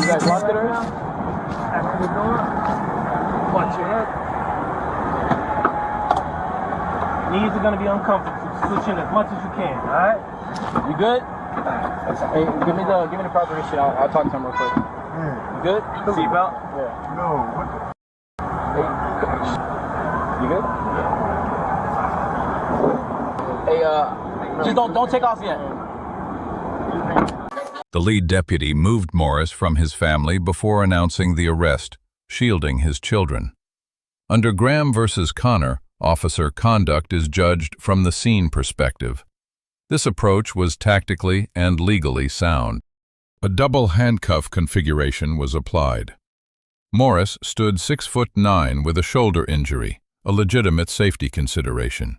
You guys locked it already? Watch your head. Knees are gonna be uncomfortable. Switch in as much as you can. All right? You good? Hey, give me the proper shit. I'll talk to him real quick. You good? Seatbelt? Yeah. No, what the? Hey, you good? Hey, just don't take off yet. The lead deputy moved Morris from his family before announcing the arrest, shielding his children. Under Graham versus Connor, officer conduct is judged from the scene perspective. This approach was tactically and legally sound. A double handcuff configuration was applied. Morris stood 6'9" with a shoulder injury, a legitimate safety consideration.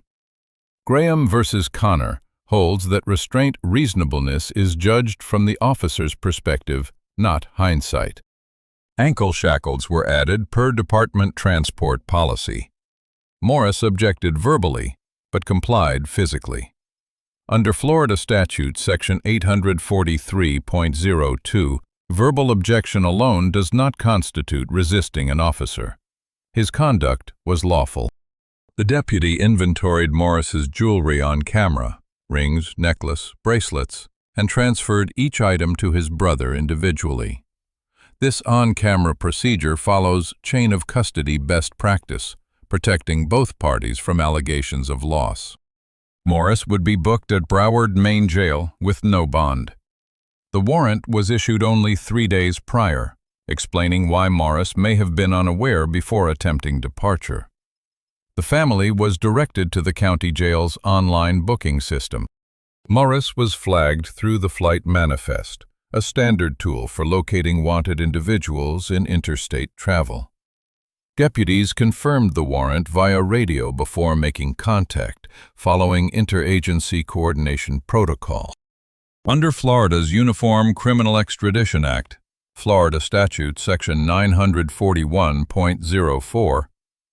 Graham versus Connor holds that restraint reasonableness is judged from the officer's perspective, not hindsight. Ankle shackles were added per department transport policy. Morris objected verbally, but complied physically. Under Florida statute section 843.02, verbal objection alone does not constitute resisting an officer. His conduct was lawful. The deputy inventoried Morris's jewelry on camera, rings, necklace, bracelets, and transferred each item to his brother individually. This on-camera procedure follows chain of custody best practice, protecting both parties from allegations of loss. Morris would be booked at Broward Main Jail with no bond. The warrant was issued only 3 days prior, explaining why Morris may have been unaware before attempting departure. The family was directed to the county jail's online booking system. Morris was flagged through the flight manifest, a standard tool for locating wanted individuals in interstate travel. Deputies confirmed the warrant via radio before making contact, following interagency coordination protocol. Under Florida's Uniform Criminal Extradition Act, Florida Statute Section 941.04,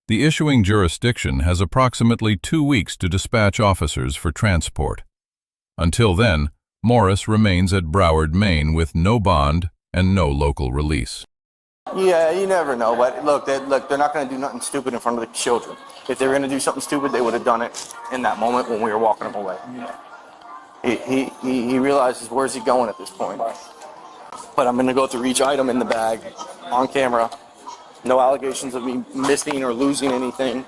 the issuing jurisdiction has approximately 2 weeks to dispatch officers for transport. Until then, Morris remains at Broward, Maine with no bond and no local release. Yeah, you never know, but look, they're not going to do nothing stupid in front of the children. If they were going to do something stupid, they would have done it in that moment when we were walking them away. He realizes where's he going at this point. But I'm going to go through each item in the bag on camera. No allegations of me missing or losing anything.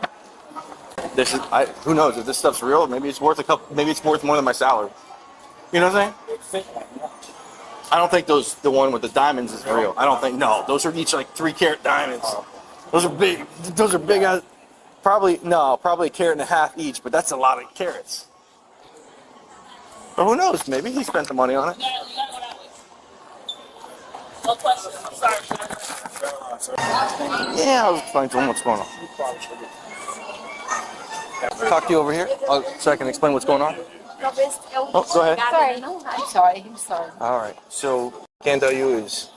Who knows if this stuff's real? Maybe it's worth maybe it's worth more than my salary. You know what I'm saying? I don't think the one with the diamonds is real. I don't think, no. Those are each like 3-carat diamonds. Those are big as, probably a carat and a half each, but that's a lot of carats. But who knows? Maybe he spent the money on it. No question. I'm sorry. Yeah, I was explaining to him what's going on. Talk to you over here so I can explain what's going on. Oh, go ahead. Sorry. No, I'm sorry. All right. So, can't tell you is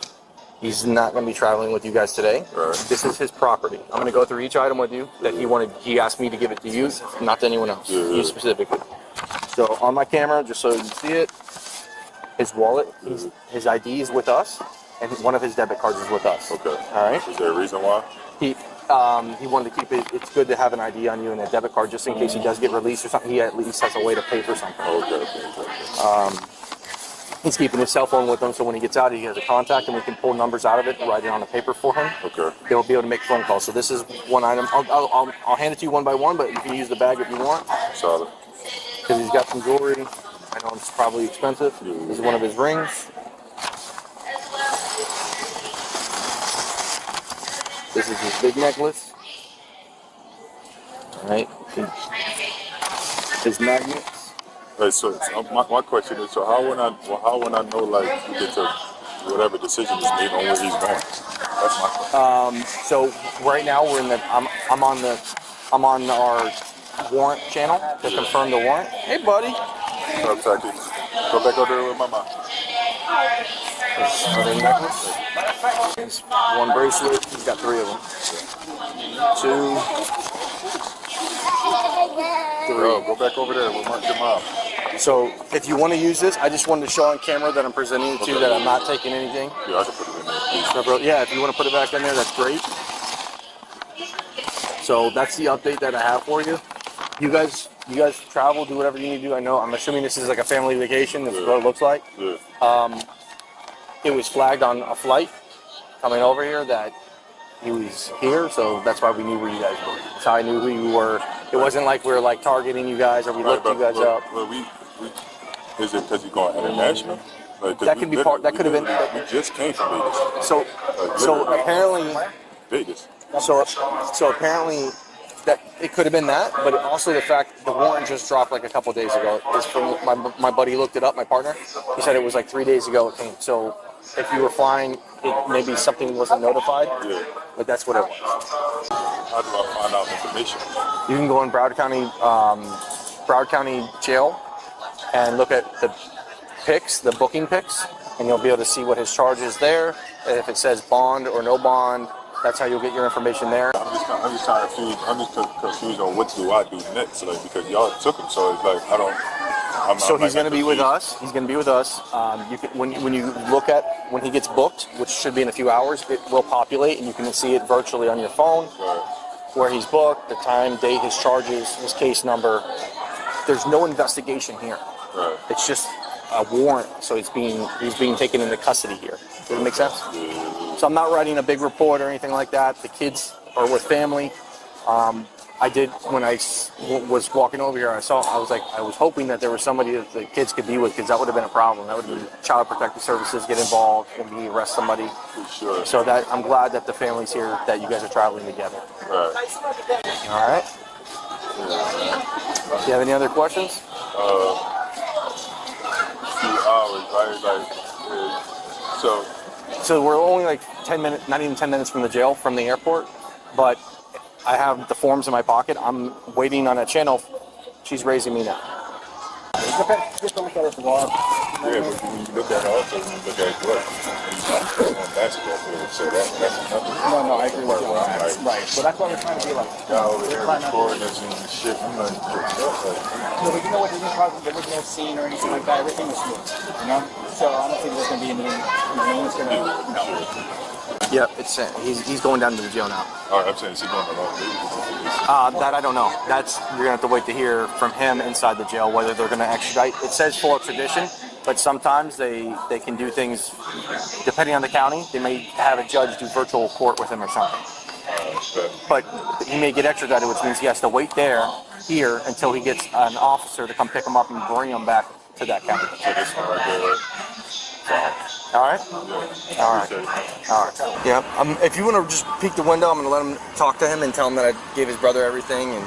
he's not going to be traveling with you guys today. Right. This is his property. I'm going to go through each item with you that he asked me to give it to you, not to anyone else. Yeah. You specifically. So on my camera, just so you can see it, his wallet, his ID is with us, and one of his debit cards is with us. Okay. All right. Is there a reason why? He wanted to keep it. It's good to have an ID on you and a debit card just in case he does get released or something. He at least has a way to pay for something. Okay. He's keeping his cell phone with him, so when he gets out, he has a contact, and we can pull numbers out of it and write it on the paper for him. Okay. He'll be able to make phone calls. So this is one item. I'll hand it to you one by one, but you can use the bag if you want. Solid. Because he's got some jewelry. I know it's probably expensive. This is one of his rings. This is his big necklace. All right. His magnets. Right, so my question is, so how when I know like you get to whatever decision is made on where he's going? That's my question. So right now we're in the. I'm on our warrant channel to confirm the warrant. Hey, buddy. What's up, Tactics? Go back over there with mama. His other necklace. His one bracelet. He's got 3 of them. 2. Bro, go back over there with your mom. So if you want to use this, I just wanted to show on camera that I'm presenting it to you, that I'm not taking anything. Yeah, I can put it in there, please. So, bro, yeah, if you want to put it back in there, that's great. So that's the update that I have for you. You guys travel, do whatever you need to do. I'm assuming this is like a family vacation. This is what it looks like. Yeah. It was flagged on a flight coming over here that he was here, so that's why we knew where you guys were. That's how I knew who you were. It wasn't like we were like targeting you guys or we looked you guys up. But is it because you're going international? Like, That could be part. That could have been. We just came from Vegas. So apparently. Vegas. So apparently that it could have been that, but also the fact the warrant just dropped like a couple days ago. Is from my buddy looked it up, my partner. He said it was like 3 days ago it came. So if you were flying, maybe something wasn't notified. Yeah. But that's what it was. How do I find out information? You can go in Broward County Jail and look at the pics, the booking pics, and you'll be able to see what his charge is there. And if it says bond or no bond, that's how you'll get your information there. I'm just confused on what do I do next, like, because y'all took him, so it's like So he's going to be with us. He's going to be with us. You can, when you look at when he gets booked, which should be in a few hours, it will populate, and you can see it virtually on your phone. Where he's booked, the time, date, his charges, his case number. There's no investigation here. Right. It's just a warrant, so he's being taken into custody here. Does it make sense? So I'm not writing a big report or anything like that. The kids are with family. I did when I was walking over here. I was hoping that there was somebody that the kids could be with, because that would have been a problem. That would have been Child Protective Services get involved and we arrest somebody. Sure. So that I'm glad that the family's here, that you guys are traveling together. Right. All right. Do you have any other questions? Few hours, right? So we're only like 10 minutes, not even 10 minutes from the jail, from the airport, but I have the forms in my pocket. I'm waiting on a channel. She's raising me now. Just to look at it for a while. Yeah, but when you look at it also, when you look at what? On basketball field, so that's another. No, I agree with you on that. Right, so that's why we're trying to be like. Y'all over there recording this and shit. I'm like, No, but you know what? There was no scene or anything like that. Everything was smooth, you know. So I don't think there's gonna be any. No one's gonna. No. Yep, it's he's going down to the jail now. all right, I'm saying, is he going to law? That I don't know. You're gonna have to wait to hear from him inside the jail whether they're gonna extradite. It says full extradition, but sometimes they can do things depending on the county. They may have a judge do virtual court with him or something. But he may get extradited, which means he has to wait here until he gets an officer to come pick him up and bring him back to that county. So this one right there, right? All right. All right. Yeah. If you want to just peek the window, I'm going to let him talk to him and tell him that I gave his brother everything. And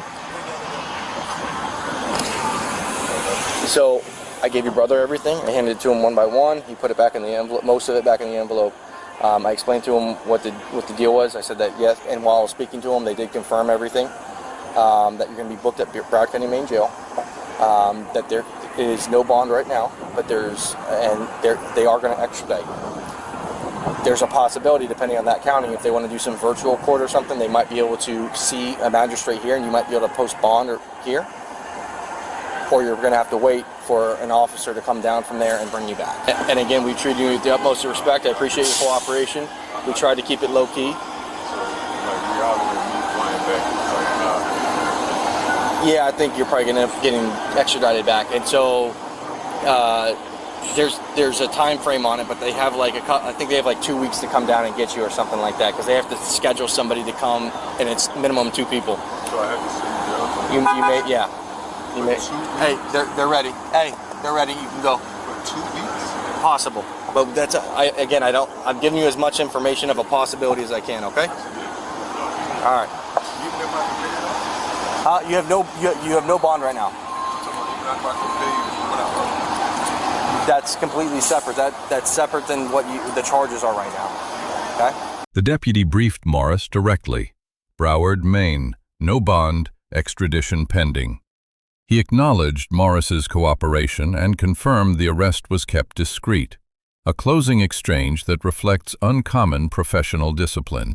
so I gave your brother everything. I handed it to him one by one. He put it back in the envelope, most of it back in the envelope. I explained to him what the deal was. I said that yes, and while I was speaking to him, they did confirm everything. That you're going to be booked at Broward County Main Jail. That there is no bond right now, but they are going to extradite. There's a possibility, depending on that county, if they want to do some virtual court or something, they might be able to see a magistrate here, and you might be able to post bond here, or you're going to have to wait for an officer to come down from there and bring you back. And again, we treated you with the utmost respect. I appreciate your cooperation. We tried to keep it low key. Yeah, I think you're probably going to end up getting extradited back. And so there's a time frame on it, but they have I think they have like 2 weeks to come down and get you or something like that, because they have to schedule somebody to come, and it's minimum 2 people. So I have to see you may, yeah. You may. Hey, they're ready. Hey, they're ready. You can go. for 2 weeks? Possible, but that's I'm giving you as much information of a possibility as I can. Okay. All right. You have no bond right now. That's completely separate. That's separate than what the charges are right now. Okay. The deputy briefed Morris directly. Broward, Maine. No bond. Extradition pending. He acknowledged Morris's cooperation and confirmed the arrest was kept discreet, a closing exchange that reflects uncommon professional discipline.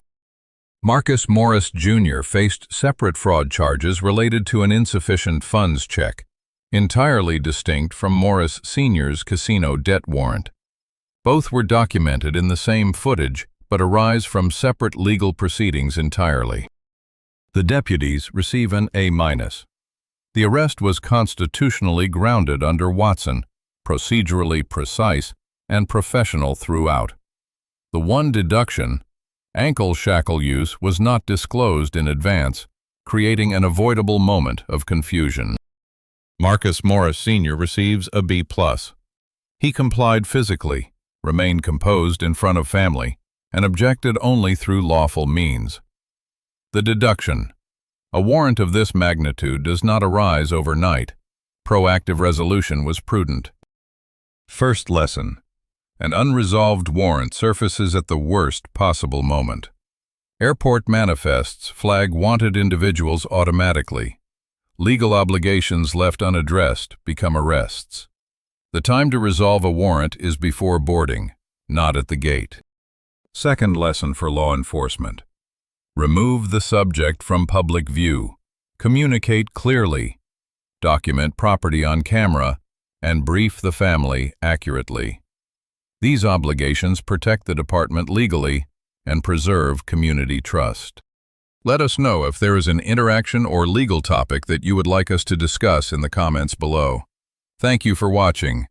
Marcus Morris, Jr. faced separate fraud charges related to an insufficient funds check. entirely distinct from Morris Sr.'s casino debt warrant. Both were documented in the same footage, but arise from separate legal proceedings entirely. The deputies receive an A-. The arrest was constitutionally grounded under Watson, procedurally precise, and professional throughout. The one deduction, ankle shackle use, was not disclosed in advance, creating an avoidable moment of confusion. Marcus Morris Sr. receives a B+. He complied physically, remained composed in front of family, and objected only through lawful means. The deduction. A warrant of this magnitude does not arise overnight. Proactive resolution was prudent. First lesson. An unresolved warrant surfaces at the worst possible moment. Airport manifests flag wanted individuals automatically. Legal obligations left unaddressed become arrests. The time to resolve a warrant is before boarding, not at the gate. Second lesson for law enforcement. Remove the subject from public view. Communicate clearly. Document property on camera, and brief the family accurately. These obligations protect the department legally and preserve community trust. Let us know if there is an interaction or legal topic that you would like us to discuss in the comments below. Thank you for watching.